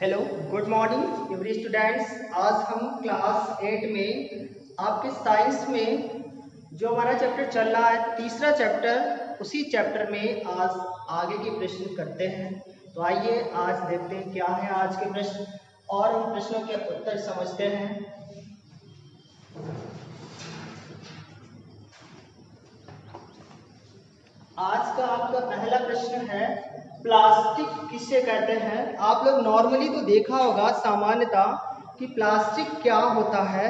Hello, good morning every students. आज हम class 8 में आपके साइंस में जो हमारा चैप्टर चल रहा है तीसरा चैप्टर, उसी चैप्टर में आज आगे के प्रश्न करते हैं। तो आइए आज देखते हैं क्या है आज के प्रश्न और उन प्रश्नों के उत्तर समझते हैं। आज का आपका पहला प्रश्न है, प्लास्टिक किसे कहते हैं। आप लोग नॉर्मली तो देखा होगा सामान्यतः कि प्लास्टिक क्या होता है,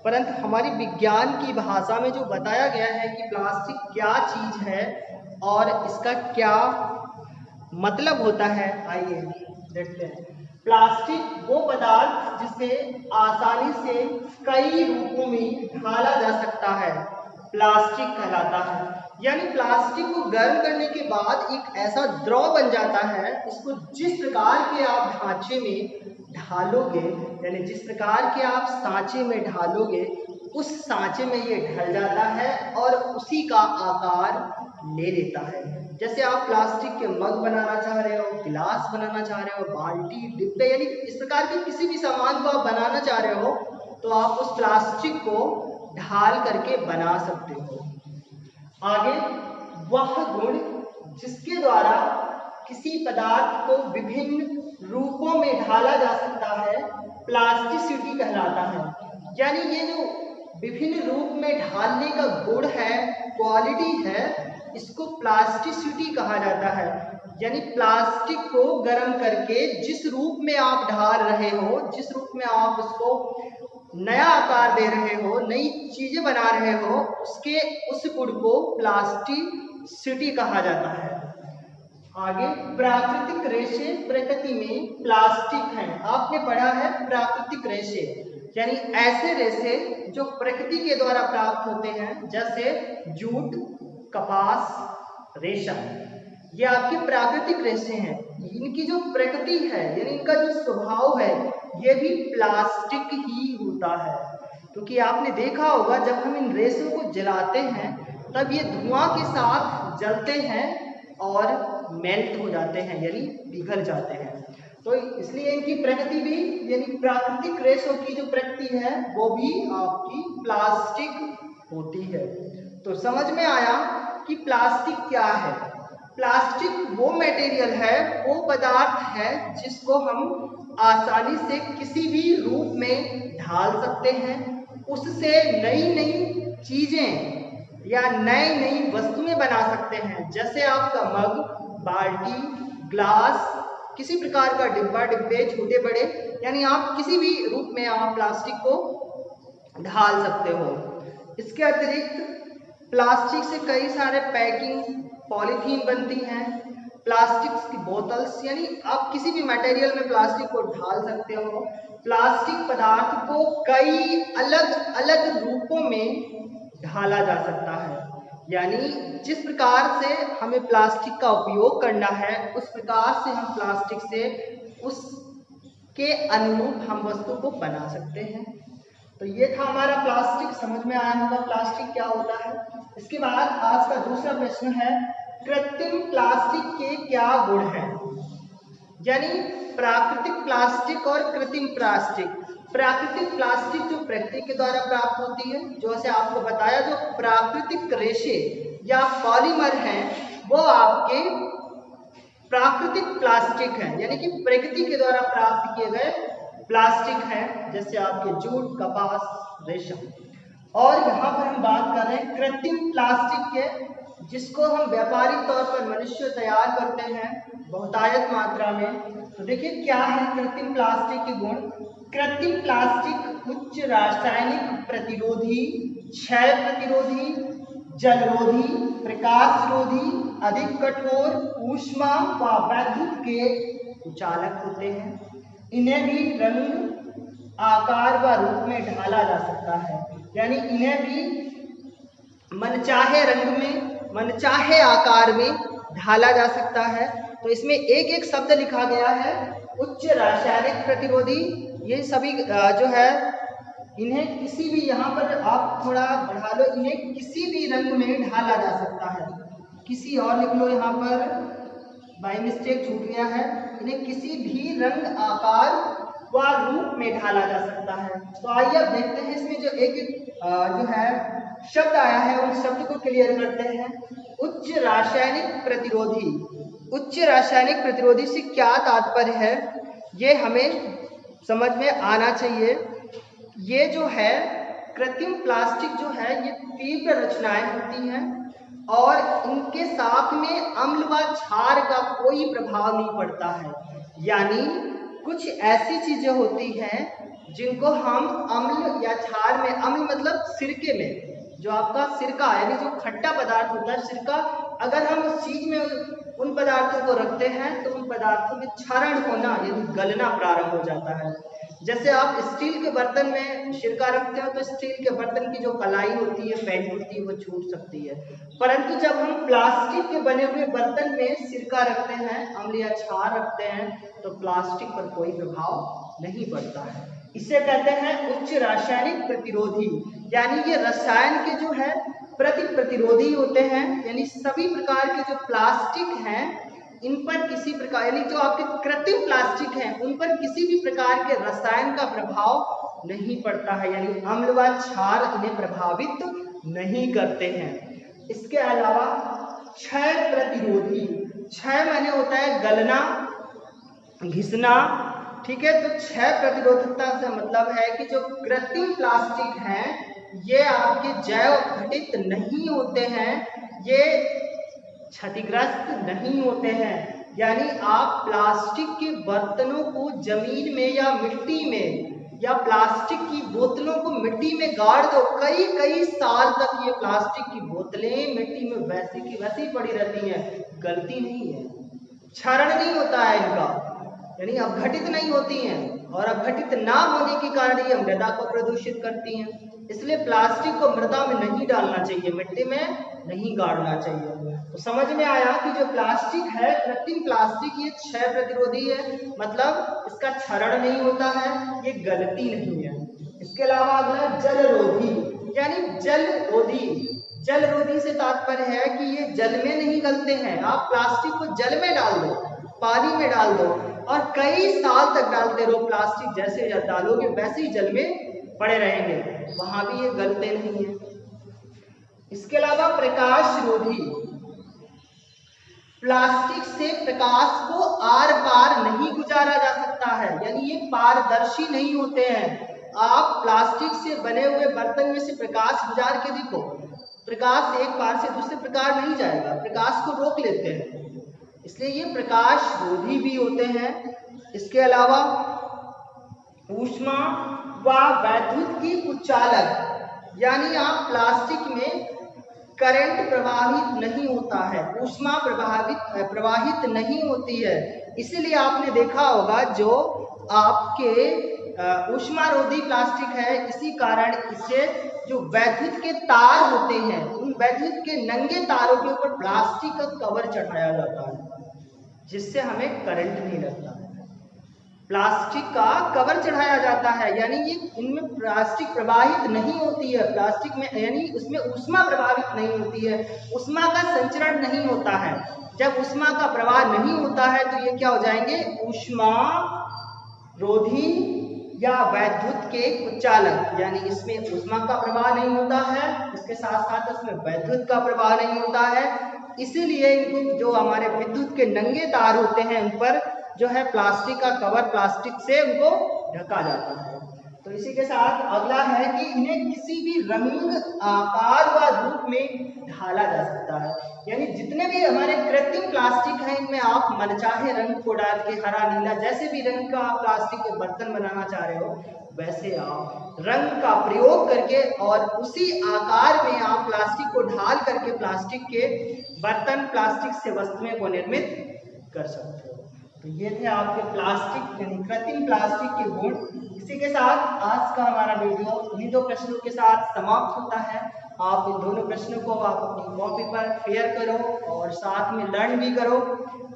परंतु हमारी विज्ञान की भाषा में जो बताया गया है कि प्लास्टिक क्या चीज है और इसका क्या मतलब होता है, आइए देखते हैं। प्लास्टिक वो पदार्थ जिसे आसानी से कई रूपों में ढाला जा सकता है, प्लास्टिक कहलाता है। यानी प्लास्टिक को गर्म करने के बाद एक ऐसा द्रव बन जाता है, इसको जिस प्रकार के आप ढांचे में ढालोगे, यानी जिस प्रकार के आप सांचे में ढालोगे, उस सांचे में ये ढल जाता है और उसी का आकार ले लेता है। जैसे आप प्लास्टिक के मग बनाना चाह रहे हो, गिलास बनाना चाह रहे हो, बाल्टी, डिब्बे, यानी इस प्रकार के किसी भी सामान को आप बनाना चाह रहे हो, तो आप उस प्लास्टिक को ढाल करके बना सकते हो। आगे, वह गुण जिसके द्वारा किसी पदार्थ को विभिन्न रूपों में ढाला जा सकता है, प्लास्टिसिटी कहलाता है। यानी ये जो विभिन्न रूप में ढालने का गुण है, क्वालिटी है, इसको प्लास्टिसिटी कहा जाता है। यानी प्लास्टिक को गर्म करके जिस रूप में आप ढाल रहे हो, जिस रूप में आप उसको नया आकार दे रहे हो, नई चीजें बना रहे हो, उसके उस गुण को प्लास्टिसिटी कहा जाता है। आगे, प्राकृतिक रेशे प्रकृति में प्लास्टिक हैं। आपने पढ़ा है प्राकृतिक रेशे, यानी ऐसे रेशे जो प्रकृति के द्वारा प्राप्त होते हैं, जैसे जूट, कपास, रेशम, ये आपके प्राकृतिक रेशे हैं। इनकी जो प्रकृति है, यानी इनका जो स्वभाव है, ये भी प्लास्टिक ही होता है। क्योंकि आपने देखा होगा जब हम इन रेशों को जलाते हैं तब ये धुआं के साथ जलते हैं और मेल्ट हो जाते हैं, यानी पिघल जाते हैं। तो इसलिए इनकी प्रकृति भी, यानी प्राकृतिक रेशों की जो प्रकृति है, वो भी आपकी प्लास्टिक होती है। तो समझ में आया कि प्लास्टिक क्या है। प्लास्टिक वो मटेरियल है, वो पदार्थ है जिसको हम आसानी से किसी भी रूप में ढाल सकते हैं, उससे नई नई चीजें या नई नई वस्तुएं बना सकते हैं। जैसे आपका मग, बाल्टी, ग्लास, किसी प्रकार का डिब्बा, डिब्बे छोटे बड़े, यानी आप किसी भी रूप में आप प्लास्टिक को ढाल सकते हो। इसके अतिरिक्त प्लास्टिक से कई सारे पैकिंग, पॉलीथीन बनती हैं, प्लास्टिक की बोतल्स, यानी आप किसी भी मटेरियल में प्लास्टिक को ढाल सकते हो। प्लास्टिक पदार्थ को कई अलग अलग रूपों में ढाला जा सकता है, यानी जिस प्रकार से हमें प्लास्टिक का उपयोग करना है, उस प्रकार से हम प्लास्टिक से उसके अनुरूप हम वस्तु को बना सकते हैं। तो ये था हमारा प्लास्टिक, समझ में आया होगा प्लास्टिक क्या होता है। इसके बाद आज का दूसरा प्रश्न है, कृत्रिम प्लास्टिक के क्या गुण हैं। यानी प्राकृतिक प्लास्टिक और कृत्रिम प्लास्टिक। प्राकृतिक प्लास्टिक जो प्रकृति के द्वारा प्राप्त होती है, जो ऐसे आपको बताया, जो प्राकृतिक रेशे या पॉलीमर हैं, वो आपके प्राकृतिक प्लास्टिक हैं, यानी कि प्रकृति के द्वारा प्राप्त किए गए प्लास्टिक हैं, जैसे आपके जूट, कपास, रेशम। और यहाँ पर हम बात कर रहे हैं कृत्रिम प्लास्टिक के, जिसको हम व्यापारिक तौर पर मनुष्य तैयार करते हैं बहुतायत मात्रा में। तो देखिए क्या है कृत्रिम प्लास्टिक के गुण। कृत्रिम प्लास्टिक उच्च रासायनिक प्रतिरोधी, क्षय प्रतिरोधी, जलरोधी, प्रकाशरोधी, अधिक कठोर, ऊष्मा व वैद्युत के कुचालक होते हैं। इन्हें भी रंग, आकार व रूप में ढाला जा सकता है, यानी इन्हें भी मनचाहे रंग में, मनचाहे आकार में ढाला जा सकता है। तो इसमें एक एक शब्द लिखा गया है, उच्च रासायनिक प्रतिरोधी, ये सभी जो है, इन्हें किसी भी, यहाँ पर आप थोड़ा बढ़ा लो, इन्हें किसी भी रंग में ढाला जा सकता है। किसी और लिख लो यहाँ पर, बाई मिस्टेक छूट गया है, इन्हें किसी भी रंग, आकार व रूप में ढाला जा सकता है। तो आइए अब देखते हैं इसमें जो जो है शब्द आया है उस शब्द को क्लियर करते हैं। उच्च रासायनिक प्रतिरोधी। उच्च रासायनिक प्रतिरोधी से क्या तात्पर्य है, ये हमें समझ में आना चाहिए। ये जो है कृत्रिम प्लास्टिक जो है ये तीव्र रचनाएं होती हैं और इनके साथ में अम्ल व क्षार का कोई प्रभाव नहीं पड़ता है। यानी कुछ ऐसी चीजें होती हैं जिनको हम अम्ल या क्षार में, अम्ल मतलब सिरके में, जो आपका सिरका यानी जो खट्टा पदार्थ होता है सिरका, अगर हम उस चीज में उन पदार्थों को रखते हैं तो उन पदार्थों में क्षरण होना यानी गलना प्रारंभ हो जाता है। जैसे आप स्टील के बर्तन में सिरका रखते हो तो स्टील के बर्तन की जो कलाई होती है, पेंट होती है, वो छूट सकती है। परंतु जब हम प्लास्टिक के बने हुए बर्तन में सिरका रखते हैं, अम्ल या क्षार रखते हैं, तो प्लास्टिक पर कोई प्रभाव नहीं पड़ता है। इसे कहते हैं उच्च रासायनिक प्रतिरोधी। यानी ये रसायन के जो है प्रतिरोधी होते हैं, यानी सभी प्रकार के जो प्लास्टिक हैं इन पर किसी प्रकार, यानी जो आपके कृत्रिम प्लास्टिक हैं उन पर किसी भी प्रकार के रसायन का प्रभाव नहीं पड़ता है, यानी अम्ल व क्षार इन्हें प्रभावित नहीं करते हैं। इसके अलावा क्षय प्रतिरोधी। क्षय माने होता है गलना, घिसना, ठीक है। तो क्षय प्रतिरोधकता से मतलब है कि जो कृत्रिम प्लास्टिक हैं ये आपके जैव घटित नहीं होते हैं, ये क्षतिग्रस्त नहीं होते हैं। यानी आप प्लास्टिक के बर्तनों को जमीन में या मिट्टी में या प्लास्टिक की बोतलों को मिट्टी में गाड़ दो, कई कई साल तक ये प्लास्टिक की बोतलें मिट्टी में वैसी की वैसी पड़ी रहती हैं, गलती नहीं है, क्षरण नहीं होता है इनका, यानी अपघटित नहीं होती हैं, और अपघटित ना होने के कारण ये मृदा को प्रदूषित करती हैं। इसलिए प्लास्टिक को मृदा में नहीं डालना चाहिए, मिट्टी में नहीं गाड़ना चाहिए। तो समझ में आया कि जो प्लास्टिक है कृत्रिम प्लास्टिक ये क्षय प्रतिरोधी है, मतलब इसका क्षरण नहीं होता है, ये गलती नहीं है। इसके अलावा अगला जलरोधी, यानी जलरोधी। जलरोधी से तात्पर्य है कि ये जल में नहीं गलते हैं। आप प्लास्टिक को जल में डाल दो, पानी में डाल दो और कई साल तक डालते रहो, प्लास्टिक जैसे डालोगे वैसे ही जल में पड़े रहेंगे, वहां भी ये गलते नहीं है। इसके अलावा प्रकाश रोधी। प्लास्टिक से प्रकाश को आर पार नहीं गुजारा जा सकता है, यानी ये पारदर्शी नहीं होते हैं। आप प्लास्टिक से बने हुए बर्तन में से प्रकाश गुजार के देखो, प्रकाश एक पार से दूसरे प्रकार नहीं जाएगा, प्रकाश को रोक लेते हैं, इसलिए ये प्रकाश रोधी भी होते हैं। इसके अलावा ऊष्मा व वैद्युत की कुचालक, यानी आप प्लास्टिक में करंट प्रवाहित नहीं होता है, ऊष्मा प्रवाहित नहीं होती है, इसीलिए आपने देखा होगा जो आपके ऊष्मारोधी प्लास्टिक है, इसी कारण इसे जो वैद्युत के तार होते हैं उन वैद्युत के नंगे तारों के ऊपर प्लास्टिक का कवर चढ़ाया जाता है, जिससे हमें करंट नहीं लगता। प्लास्टिक का कवर चढ़ाया जाता है, यानी ये इनमें प्लास्टिक प्रवाहित नहीं होती है, प्लास्टिक में यानी उसमें ऊष्मा प्रभावित नहीं होती है, ऊष्मा का संचरण नहीं होता है। जब ऊष्मा का प्रवाह नहीं होता है तो ये क्या हो जाएंगे, ऊष्मा रोधी या वैद्युत के कुचालक, यानी इसमें ऊष्मा का प्रवाह नहीं होता है, इसके साथ साथ इसमें वैद्युत का प्रवाह नहीं होता है, इसीलिए इनको जो हमारे विद्युत के नंगे तार होते हैं उन पर जो है प्लास्टिक का कवर, प्लास्टिक से उनको ढका जाता है। तो इसी के साथ अगला है कि इन्हें किसी भी रंग, आकार व रूप में ढाला जा सकता है, यानी जितने भी हमारे कृत्रिम प्लास्टिक हैं इनमें आप मनचाहे रंग को डाल के, हरा नीला जैसे भी रंग का आप प्लास्टिक के बर्तन बनाना चाह रहे हो वैसे आप रंग का प्रयोग करके और उसी आकार में आप प्लास्टिक को ढाल करके प्लास्टिक के बर्तन, प्लास्टिक से वस्तुएं को निर्मित कर सकते हो। तो ये थे आपके प्लास्टिक यानी कृत्रिम प्लास्टिक के गुण। इसी के साथ आज का हमारा वीडियो इन्हीं 2 प्रश्नों के साथ समाप्त होता है। आप इन दोनों प्रश्नों को आप अपनी कॉपी पर शेयर करो और साथ में लर्न भी करो।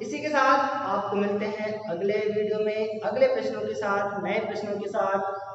इसी के साथ आपको मिलते हैं अगले वीडियो में अगले प्रश्नों के साथ, नए प्रश्नों के साथ।